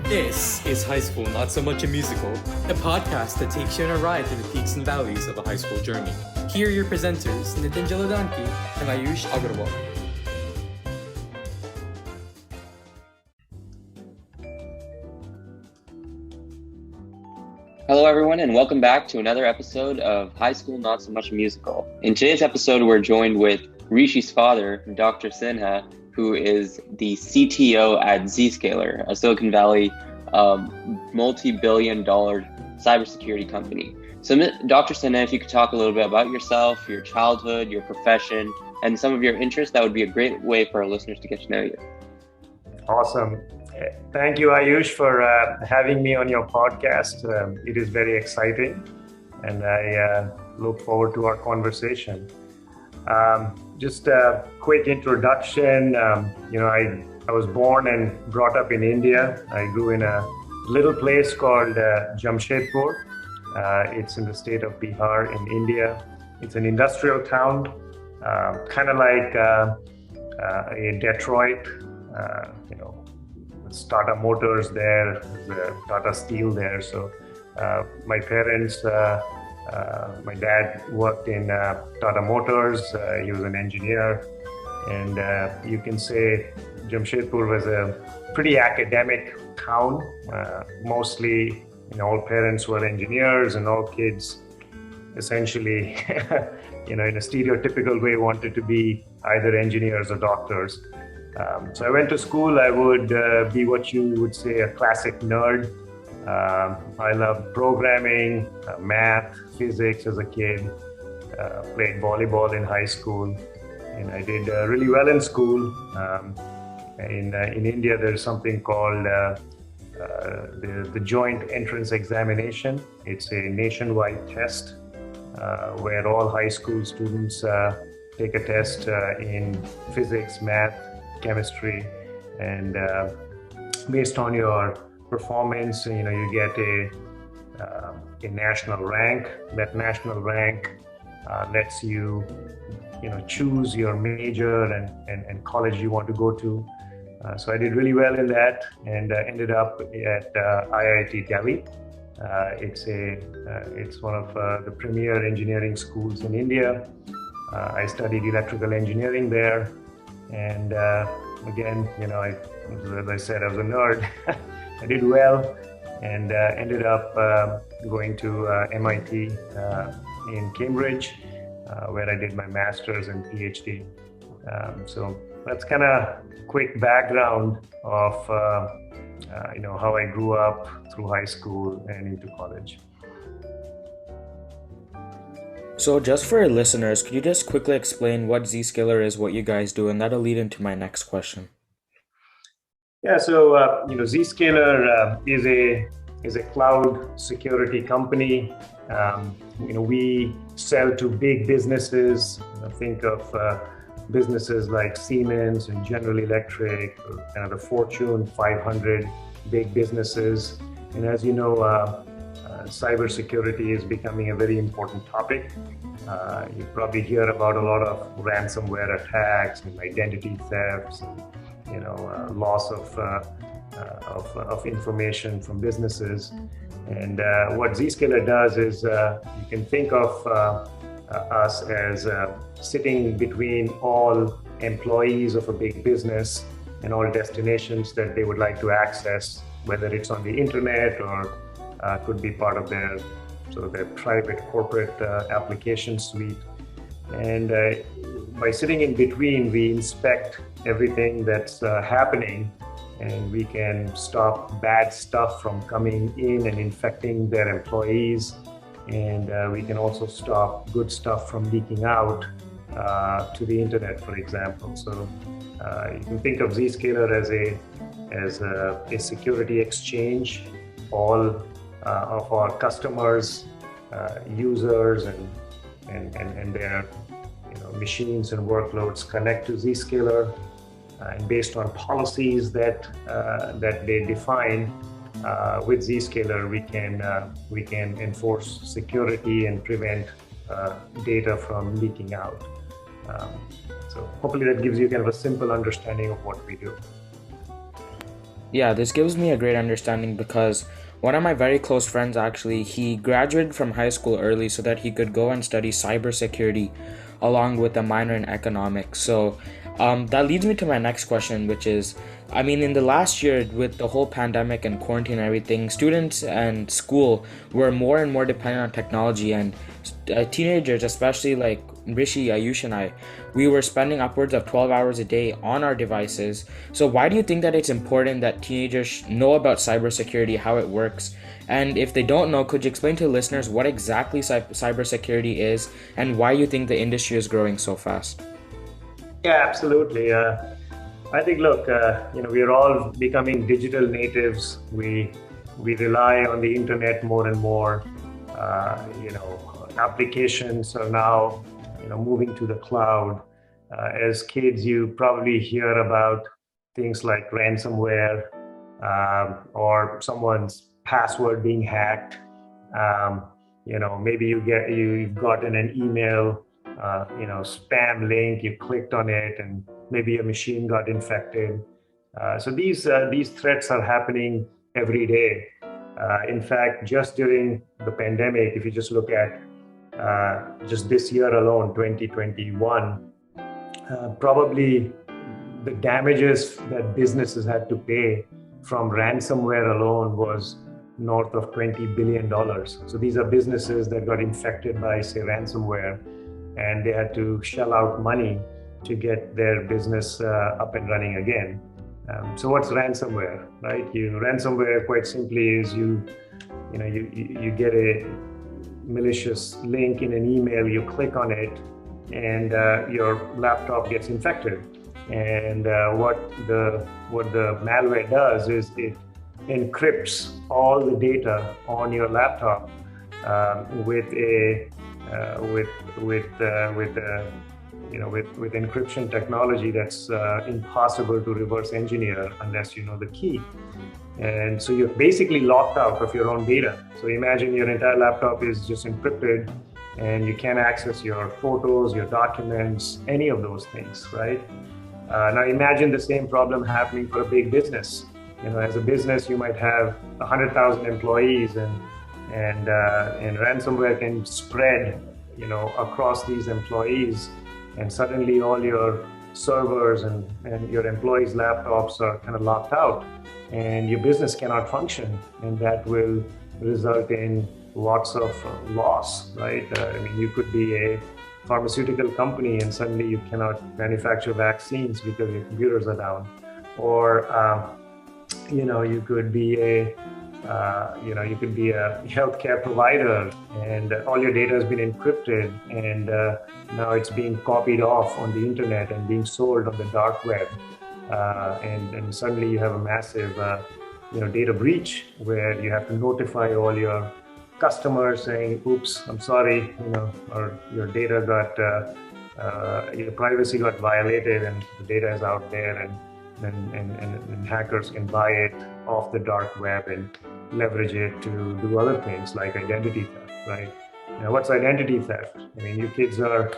This is High School Not So Much a Musical, a podcast that takes you on a ride through the peaks and valleys of a high school journey. Here are your presenters, Nitin Jaladanki and Ayush Agarwal. Hello, everyone, and welcome back to another episode of High School Not So Much a Musical. In today's episode, we're joined with Rishi's father, Dr. Sinha, who is the CTO at Zscaler, a Silicon Valley multi-billion-dollar cybersecurity company. So, Dr. Sinha, if you could talk a little bit about yourself, your childhood, your profession, and some of your interests, that would be a great way for our listeners to get to know you. Awesome. Thank you, Ayush, for having me on your podcast. It is very exciting, and I look forward to our conversation. Just a quick introduction. I was born and brought up in India. I grew in a little place called Jamshedpur. It's in the state of Bihar in India. It's an industrial town, kind of like a Detroit. Tata Motors there, Tata Steel there. So my parents, my dad worked in Tata Motors. He was an engineer, and you can say Jamshedpur was a pretty academic town. Mostly, all parents were engineers, and all kids essentially, in a stereotypical way, wanted to be either engineers or doctors. So I went to school. I would be what you would say a classic nerd. I loved programming, math, physics as a kid. Played volleyball in high school, and I did really well in school. In India, there's something called the Joint Entrance Examination. It's a nationwide test where all high school students take a test in physics, math, chemistry, and based on your performance, you get a national rank. That national rank lets you, choose your major and college you want to go to. So I did really well in that, and ended up at IIT Delhi. It's one of the premier engineering schools in India. I studied electrical engineering there. And again, as I said, I was a nerd. I did well, and ended up going to MIT in Cambridge, where I did my master's and PhD. So that's kind of quick background of how I grew up through high school and into college. So just for our listeners, could you just quickly explain what Zscaler is, what you guys do, and that'll lead into my next question. Yeah, so Zscaler is a cloud security company. We sell to big businesses. Think of businesses like Siemens and General Electric, or kind of the Fortune 500 big businesses. And as you know, cybersecurity is becoming a very important topic. You probably hear about a lot of ransomware attacks and identity thefts, and loss of information from businesses. And what Zscaler does is you can think of us as sitting between all employees of a big business and all destinations that they would like to access, whether it's on the internet or could be part of their private corporate application suite. And by sitting in between, we inspect everything that's happening, and we can stop bad stuff from coming in and infecting their employees. And we can also stop good stuff from leaking out to the internet, for example. So you can think of Zscaler as a security exchange. All of our customers, users, and their machines and workloads connect to Zscaler, and based on policies that they define with Zscaler, we can enforce security and prevent data from leaking out. So hopefully that gives you kind of a simple understanding of what we do. Yeah, this gives me a great understanding because one of my very close friends actually, he graduated from high school early so that he could go and study cybersecurity along with a minor in economics. So that leads me to my next question, which is, I mean, in the last year with the whole pandemic and quarantine and everything, students and school were more and more dependent on technology, and teenagers, especially like Rishi, Ayush, and I, we were spending upwards of 12 hours a day on our devices. So, why do you think that it's important that teenagers know about cybersecurity, how it works? And if they don't know, could you explain to listeners what exactly cybersecurity is and why you think the industry is growing so fast? Yeah, absolutely. I think, look, we are all becoming digital natives. We rely on the internet more and more. Applications are now, moving to the cloud. As kids, you probably hear about things like ransomware, or someone's password being hacked. Maybe you've gotten an email, spam link, you clicked on it, and maybe your machine got infected. So these threats are happening every day. In fact, just during the pandemic, if you just look at just this year alone, 2021, probably the damages that businesses had to pay from ransomware alone was north of $20 billion. So these are businesses that got infected by, say, ransomware, and they had to shell out money to get their business up and running again. So what's ransomware, right? Ransomware, quite simply, is you get a malicious link in an email, you click on it, and your laptop gets infected. And what the malware does is it encrypts all the data on your laptop with encryption technology that's impossible to reverse engineer unless you know the key. And so you're basically locked out of your own data. So imagine your entire laptop is just encrypted and you can't access your photos, your documents, any of those things, right? Now imagine the same problem happening for a big business. As a business, you might have 100,000 employees, and ransomware can spread, across these employees, and suddenly all your servers and your employees' laptops are kind of locked out, and your business cannot function, and that will result in lots of loss, right? You could be a pharmaceutical company and suddenly you cannot manufacture vaccines because your computers are down, or you could be a healthcare provider and all your data has been encrypted, and now it's being copied off on the internet and being sold on the dark web, and suddenly you have a massive data breach where you have to notify all your customers saying, oops, I'm sorry, or your data your privacy got violated and the data is out there, and hackers can buy it off the dark web and leverage it to do other things like identity theft, right? Now, what's identity theft? You kids are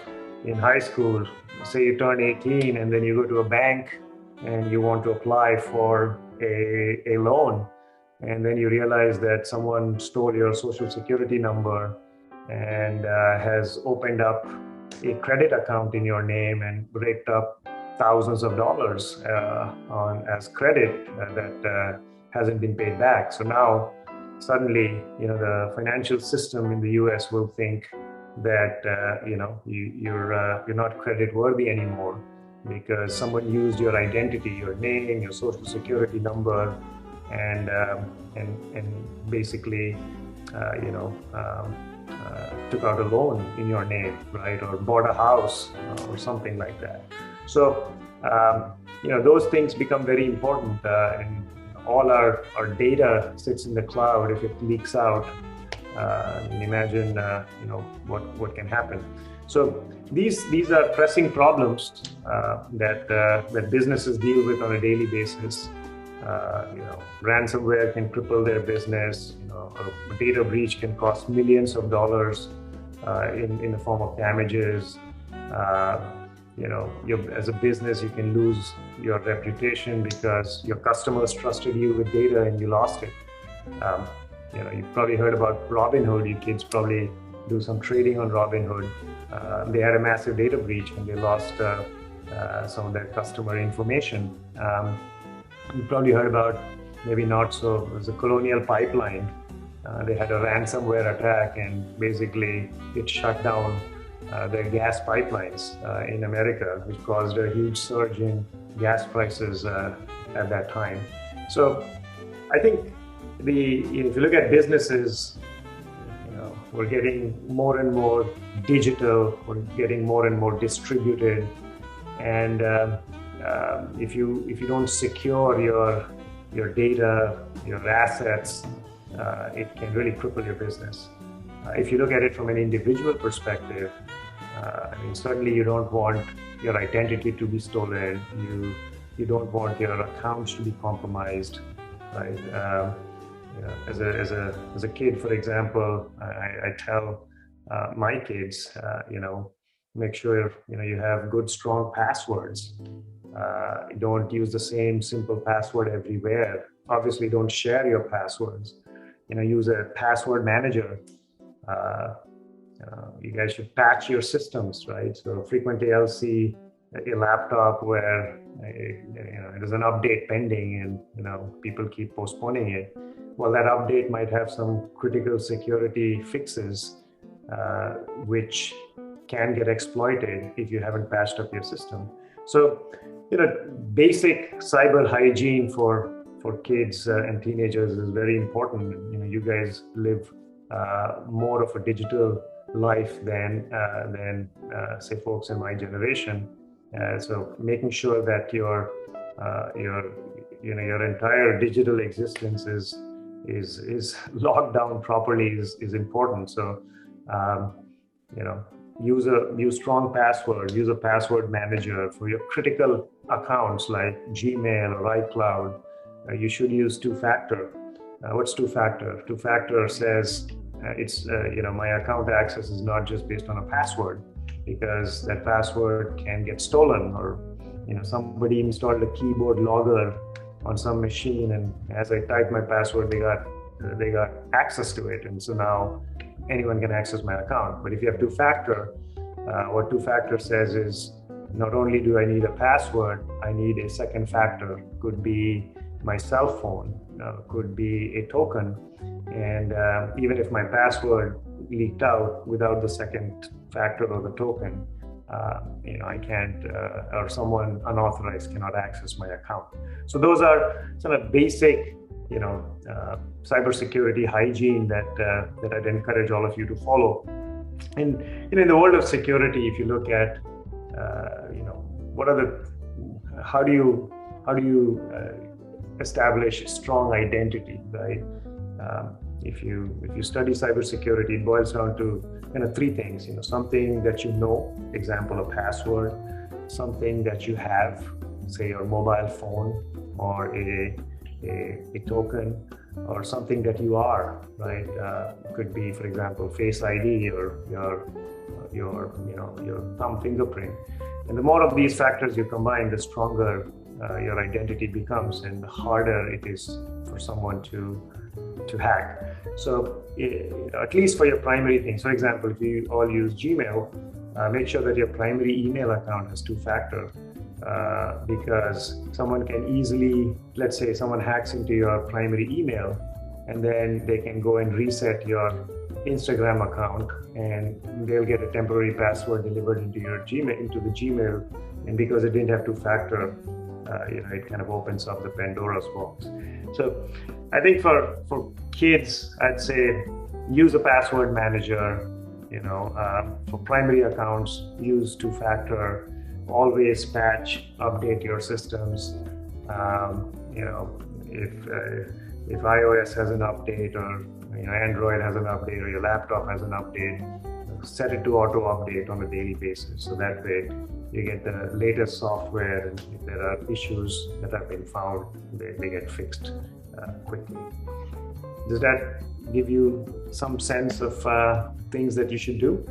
in high school, say you turn 18 and then you go to a bank and you want to apply for a loan, and then you realize that someone stole your social security number and has opened up a credit account in your name and raked up thousands of dollars as credit that hasn't been paid back. So now suddenly, the financial system in the US will think that you're not credit worthy anymore because someone used your identity, your name, your social security number, and basically took out a loan in your name, right, or bought a house or something like that. So those things become very important, and all our data sits in the cloud. If it leaks out, imagine what can happen. So these are pressing problems that businesses deal with on a daily basis. Ransomware can cripple their business. A data breach can cost millions of dollars in the form of damages. as a business, you can lose your reputation because your customers trusted you with data and you lost it. You've probably heard about Robinhood. You kids probably do some trading on Robinhood. They had a massive data breach and they lost some of their customer information. You probably heard about, maybe not so, it was a Colonial Pipeline. They had a ransomware attack and basically it shut down their gas pipelines in America, which caused a huge surge in gas prices at that time. So I think if you look at businesses, we're getting more and more digital, we're getting more and more distributed, and if you don't secure your data, your assets, it can really cripple your business. If you look at it from an individual perspective, certainly you don't want your identity to be stolen. You don't want your accounts to be compromised, right? As a kid, for example, I tell my kids, make sure you have good, strong passwords. Don't use the same simple password everywhere. Obviously, don't share your passwords. Use a password manager. You guys should patch your systems, right? So frequently I'll see a laptop where there's an update pending and people keep postponing it. Well, that update might have some critical security fixes which can get exploited if you haven't patched up your system. So basic cyber hygiene for kids and teenagers is very important. You guys live more of a digital life than say folks in my generation. So making sure that your entire digital existence is locked down properly is important. So use strong password, use a password manager for your critical accounts like Gmail or iCloud. You should use two-factor. What's two-factor? Two-factor says my account access is not just based on a password, because that password can get stolen, or somebody installed a keyboard logger on some machine, and as I type my password, they got access to it, and so now anyone can access my account. But if you have two-factor, what two-factor says is not only do I need a password, I need a second factor. Could be my cell phone, could be a token, and even if my password leaked out without the second factor or the token, I can't, or someone unauthorized cannot access my account. So those are sort of basic, cybersecurity hygiene that I'd encourage all of you to follow. And in the world of security, if you look at, how do you establish strong identity, right? If you study cybersecurity, it boils down to three things. Something that example, a password, something that you have, say your mobile phone, or a token, or something that you are, right? It could be, for example, Face ID or your thumb fingerprint. And the more of these factors you combine, the stronger your identity becomes, and the harder it is for someone to hack. So at least for your primary things, for example, if you all use Gmail, make sure that your primary email account has two-factor, because someone can easily, let's say someone hacks into your primary email, and then they can go and reset your Instagram account, and they'll get a temporary password delivered into the Gmail, and because it didn't have two-factor, it kind of opens up the Pandora's box. So I think for kids, I'd say use a password manager. For primary accounts, use two-factor. Always patch, update your systems. If iOS has an update, or Android has an update, or your laptop has an update, set it to auto update on a daily basis. So that way you get the latest software, and if there are issues that have been found, they get fixed quickly. Does that give you some sense of things that you should do?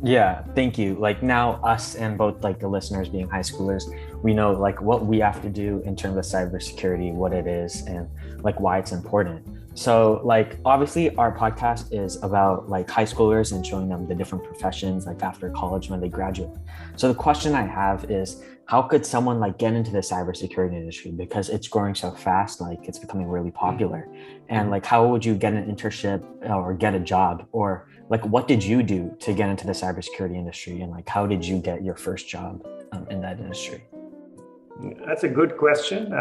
Yeah, thank you. Like now us and both like the listeners being high schoolers, we know like what we have to do in terms of cybersecurity, what it is and like why it's important. So like obviously our podcast is about like high schoolers and showing them the different professions like after college when they graduate. So the question I have is how could someone like get into the cybersecurity industry because it's growing so fast, like it's becoming really popular. And like how would you get an internship or get a job or like what did you do to get into the cybersecurity industry and like how did you get your first job in that industry? That's a good question.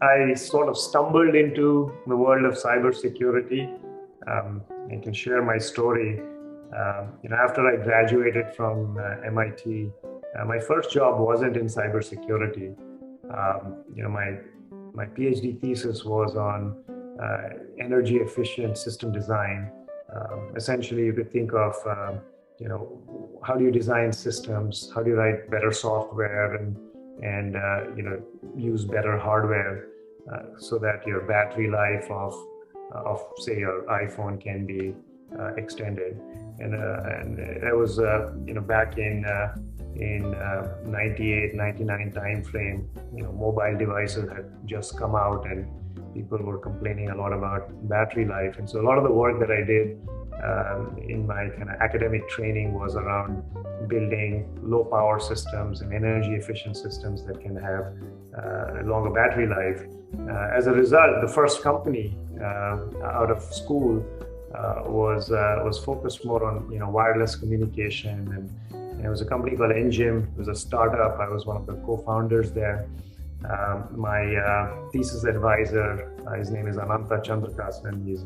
I sort of stumbled into the world of cybersecurity. I can share my story. After I graduated from MIT, my first job wasn't in cybersecurity. My PhD thesis was on energy efficient system design. Essentially, you could think of how do you design systems, how do you write better software, and use better hardware so that your battery life of say your iPhone can be extended. And that was back in 98, 99 time frame. Mobile devices had just come out and people were complaining a lot about battery life. And so a lot of the work that I did in my kind of academic training was around building low power systems and energy efficient systems that can have a longer battery life. As a result, the first company out of school was focused more on wireless communication, and it was a company called Engine. It was a startup. I was one of the co-founders there. My thesis advisor, his name is Ananta Chandrakasan. He's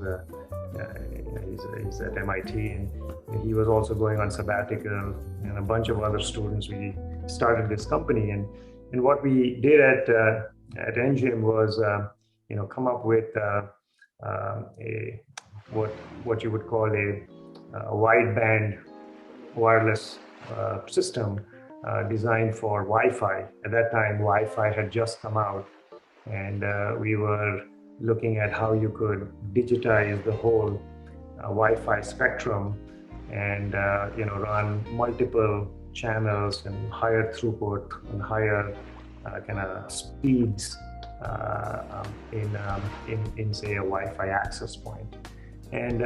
at MIT, and he was also going on sabbatical, and a bunch of other students. We started this company, and what we did at Engine was come up with what you would call a wideband wireless system designed for Wi-Fi. At that time, Wi-Fi had just come out, and we were looking at how you could digitize the whole Wi-Fi spectrum and run multiple channels and higher throughput and higher kind of speeds in say a Wi-Fi access point. And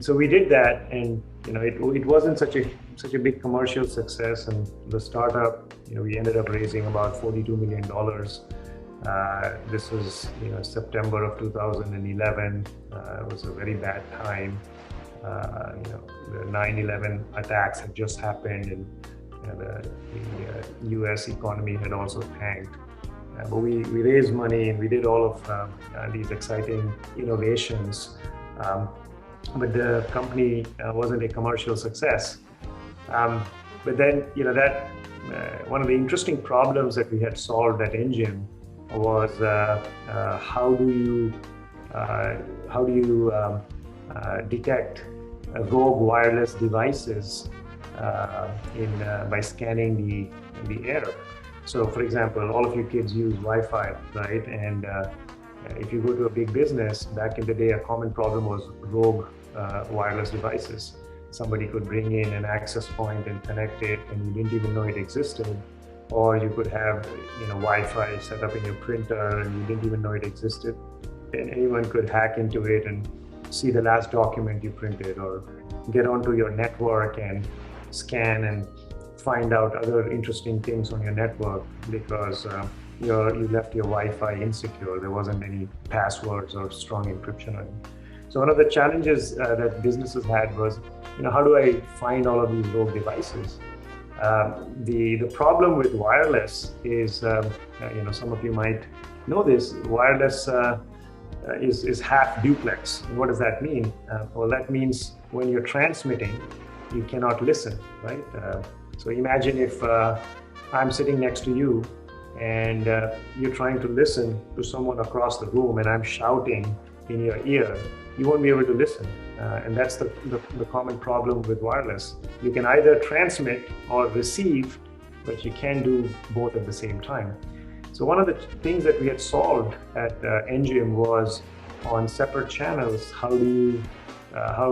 so we did that, and it wasn't such a big commercial success. And the startup, we ended up raising about $42 million. This was September of 2011. It was a very bad time. The 9/11 attacks had just happened, and the U.S. economy had also tanked. But we raised money and we did all of these exciting innovations. But the company wasn't a commercial success. But then, one of the interesting problems that we had solved at Engine was how do you detect rogue wireless devices by scanning the air. So, for example, all of you kids use Wi-Fi, right? And if you go to a big business, back in the day, a common problem was rogue wireless devices. Somebody could bring in an access point and connect it, and you didn't even know it existed. Or you could have Wi-Fi set up in your printer and you didn't even know it existed. And anyone could hack into it and see the last document you printed, or get onto your network and scan and find out other interesting things on your network because you left your Wi-Fi insecure. There wasn't any passwords or strong encryption on it. So one of the challenges that businesses had was, how do I find all of these rogue devices? The problem with wireless is, some of you might know this, wireless is half duplex. What does that mean? Well, that means when you're transmitting, you cannot listen, right? So imagine if I'm sitting next to you and you're trying to listen to someone across the room and I'm shouting in your ear, you won't be able to listen. And that's the common problem with wireless. You can either transmit or receive, but you can't do both at the same time. So one of the things that we had solved at NGM was on separate channels, how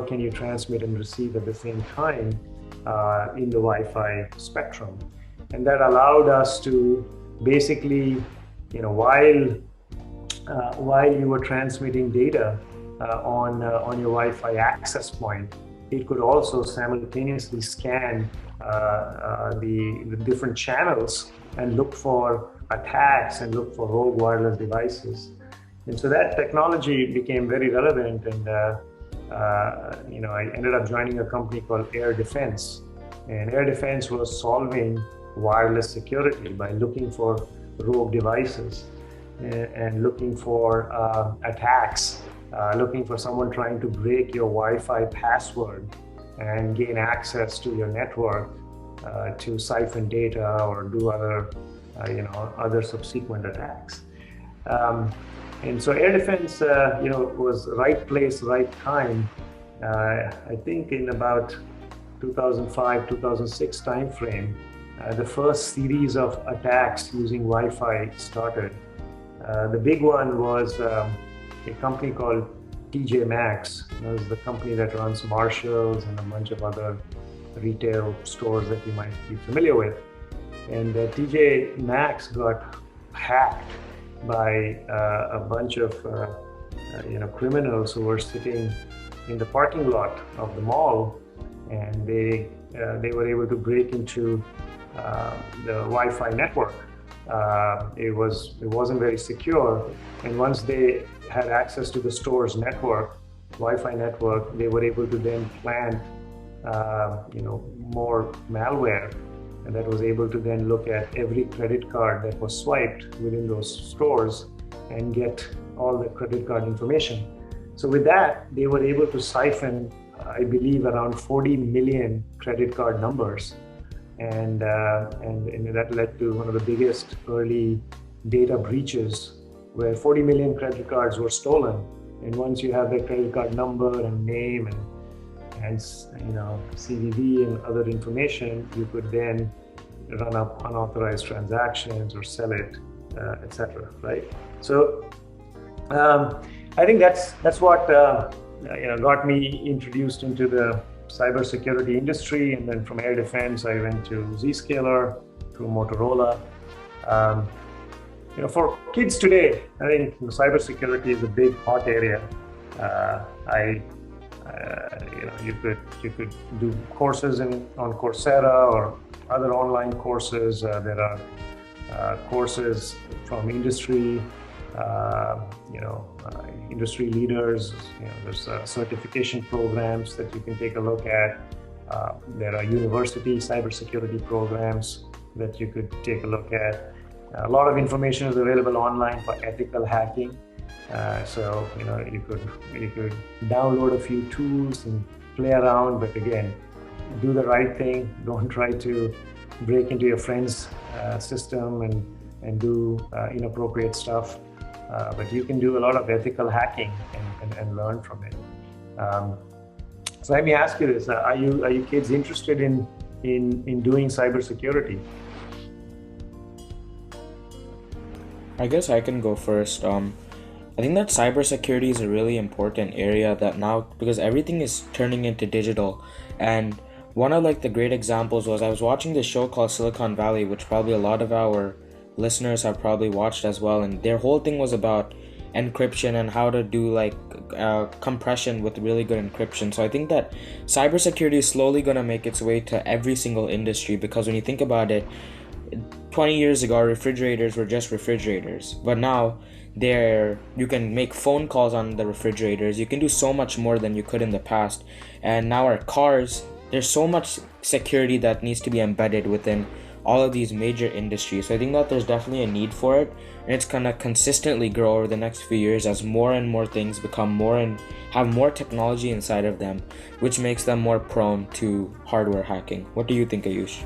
can you transmit and receive at the same time? in the Wi-Fi spectrum. And that allowed us to basically, while you were transmitting data on your Wi-Fi access point, it could also simultaneously scan the different channels and look for attacks and look for rogue wireless devices. And so that technology became very relevant, and I ended up joining a company called Air Defense. And Air Defense was solving wireless security by looking for rogue devices and looking for attacks, looking for someone trying to break your Wi-Fi password and gain access to your network to siphon data or do other subsequent attacks. And so Air Defense, was right place, right time. I think in about 2005, 2006 timeframe, the first series of attacks using Wi-Fi started. The big one was a company called TJ Maxx. It was the company that runs Marshalls and a bunch of other retail stores that you might be familiar with. And TJ Maxx got hacked by a bunch of criminals who were sitting in the parking lot of the mall, and they were able to break into the Wi-Fi network. It wasn't very secure, and once they had access to the store's network, Wi-Fi network, they were able to then plant more malware, and that was able to then look at every credit card that was swiped within those stores and get all the credit card information. So with that, they were able to siphon, I believe, around 40 million credit card numbers. And that led to one of the biggest early data breaches, where 40 million credit cards were stolen. And once you have their credit card number and name and CVV and other information, you could then run up unauthorized transactions or sell it, etc. Right? So I think that's what got me introduced into the cybersecurity industry, and then from Air Defense I went to Zscaler, to Motorola. For kids today, I think cybersecurity is a big hot area. You could do courses on Coursera or other online courses. There are courses from industry, industry leaders. There's certification programs that you can take a look at. There are university cybersecurity programs that you could take a look at. A lot of information is available online for ethical hacking. So you could download a few tools and play around, but again, do the right thing. Don't try to break into your friend's system and do inappropriate stuff. But you can do a lot of ethical hacking and learn from it. So let me ask you this: Are you kids interested in doing cybersecurity? I guess I can go first. I think that cybersecurity is a really important area that now, because everything is turning into digital. And one of the great examples was I was watching this show called Silicon Valley, which probably a lot of our listeners have probably watched as well. And their whole thing was about encryption and how to do compression with really good encryption. So I think that cybersecurity is slowly going to make its way to every single industry, because when you think about it, 20 years ago, refrigerators were just refrigerators, but now you can make phone calls on the refrigerators. You can do so much more than you could in the past. And now our cars, there's so much security that needs to be embedded within all of these major industries. So I think that there's definitely a need for it, and it's gonna consistently grow over the next few years as more and more things become more and have more technology inside of them, which makes them more prone to hardware hacking. What do you think, Ayush?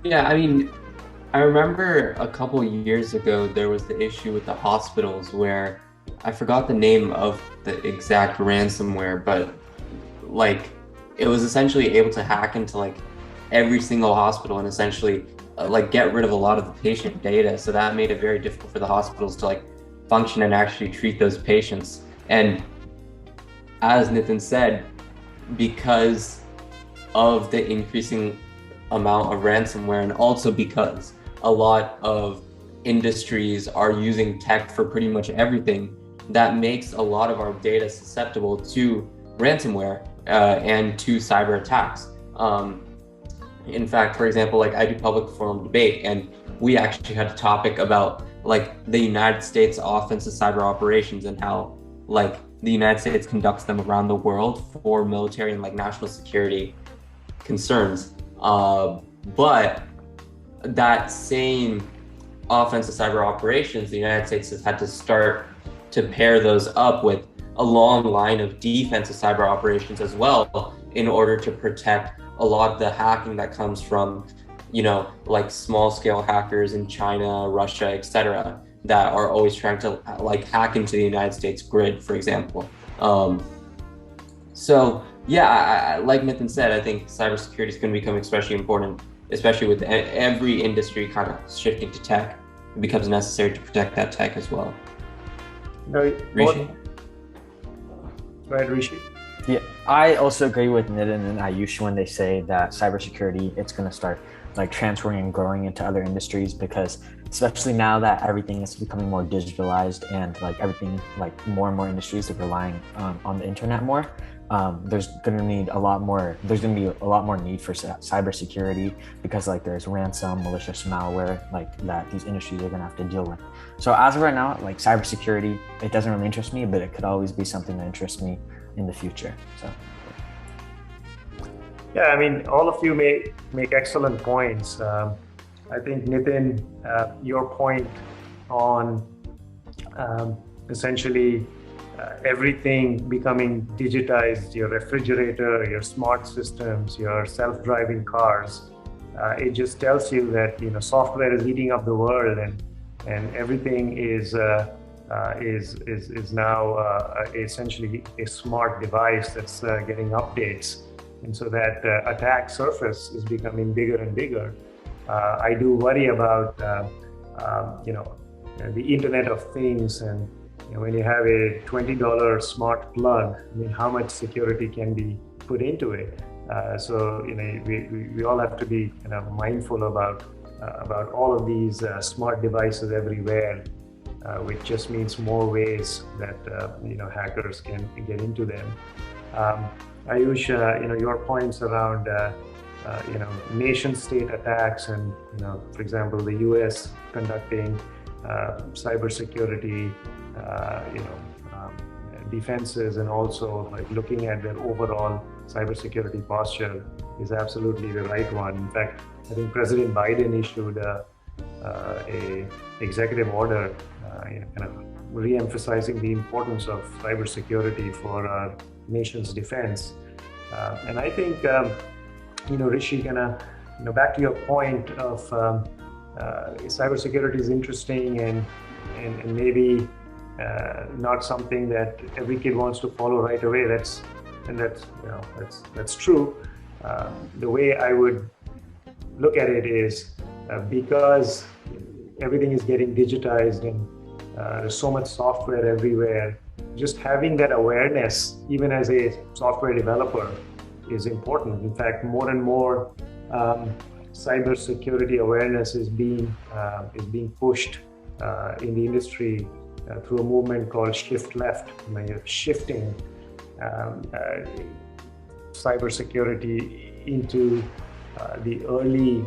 Yeah, I remember a couple years ago, there was the issue with the hospitals where I forgot the name of the exact ransomware, but it was essentially able to hack into every single hospital and essentially get rid of a lot of the patient data. So that made it very difficult for the hospitals to function and actually treat those patients. And as Nitin said, because of the increasing amount of ransomware, and also because a lot of industries are using tech for pretty much everything, that makes a lot of our data susceptible to ransomware and to cyber attacks. In fact, for example, like I do public forum debate, and we actually had a topic about like the United States offensive cyber operations and how like the United States conducts them around the world for military and like national security concerns. But that same offensive cyber operations, the United States has had to start to pair those up with a long line of defensive cyber operations as well, in order to protect a lot of the hacking that comes from, you know, like small scale hackers in China, Russia, etc., that are always trying to like hack into the United States grid, for example. So yeah, like Nitin said, I think cybersecurity is going to become especially important, especially with every industry kind of shifting to tech. It becomes necessary to protect that tech as well. No, Rishi? Go ahead, Rishi. Yeah, I also agree with Nitin and Ayush when they say that cybersecurity, it's going to start like transferring and growing into other industries, because especially now that everything is becoming more digitalized and like everything, like more and more industries are relying on the internet more, there's going to be a lot more need for cybersecurity, because like there's ransom, malicious malware, like that these industries are going to have to deal with. So as of right now, like cybersecurity, it doesn't really interest me, but it could always be something that interests me in the future. So yeah, I mean, all of you make excellent points. I think Nitin, your point on essentially everything becoming digitized, your refrigerator, your smart systems, your self-driving cars, it just tells you that, you know, software is eating up the world, and everything is now essentially a smart device that's getting updates, and so that attack surface is becoming bigger and bigger. I do worry about the Internet of Things, and when you have a $20 smart plug, I mean, how much security can be put into it? So we all have to be kind of mindful about all of these smart devices everywhere, which just means more ways that hackers can get into them. Ayush, your points around nation-state attacks, and for example, the U.S. conducting cybersecurity, defenses, and also like looking at their overall cybersecurity posture is absolutely the right one. In fact, I think President Biden issued a executive order, kind of re-emphasizing the importance of cybersecurity for our nation's defense. And I think, Rishi, back to your point of cybersecurity is interesting and maybe not something that every kid wants to follow right away. That's true. The way I would look at it is because everything is getting digitized and there's so much software everywhere, just having that awareness, even as a software developer, is important. In fact, more and more cybersecurity awareness is being pushed in the industry through a movement called Shift Left. You're shifting cybersecurity into the early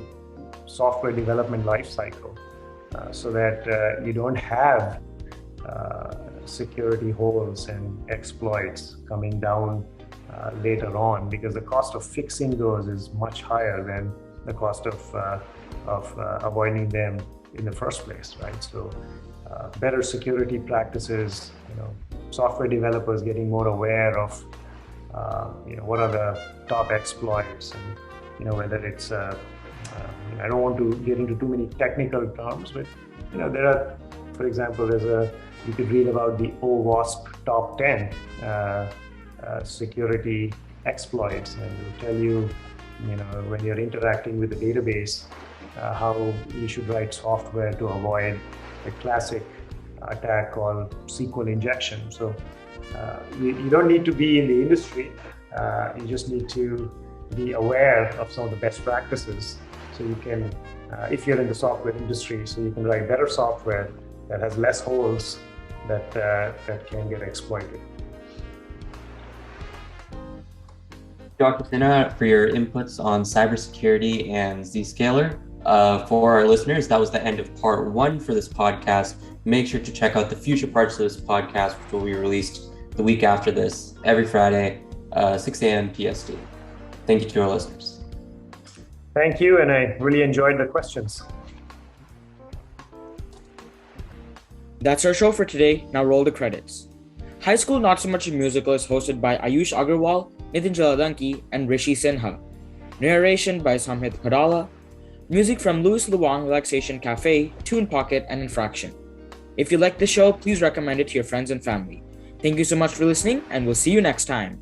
software development lifecycle, so that you don't have security holes and exploits coming down later on, because the cost of fixing those is much higher than the cost of avoiding them in the first place, right? So better security practices, software developers getting more aware of what are the top exploits, and whether it's I don't want to get into too many technical terms, but there are, for example, you could read about the OWASP top 10 security exploits, and it will tell you, when you're interacting with a database, how you should write software to avoid a classic attack called SQL injection. So you don't need to be in the industry. You just need to be aware of some of the best practices so you can, if you're in the software industry, so you can write better software that has less holes that can get exploited. Dr. Sinha, for your inputs on cybersecurity and Zscaler. For our listeners, that was the end of part 1 for this podcast. Make sure to check out the future parts of this podcast, which will be released the week after this, every Friday, 6 a.m. PST. Thank you to our listeners. Thank you, and I really enjoyed the questions. That's our show for today. Now roll the credits. High School Not So Much a Musical is hosted by Ayush Agarwal, Nitin Jaladanki, and Rishi Sinha. Narration by Samhit Padala. Music from Louis Luang Relaxation Cafe, Tune Pocket, and Infraction. If you like the show, please recommend it to your friends and family. Thank you so much for listening, and we'll see you next time.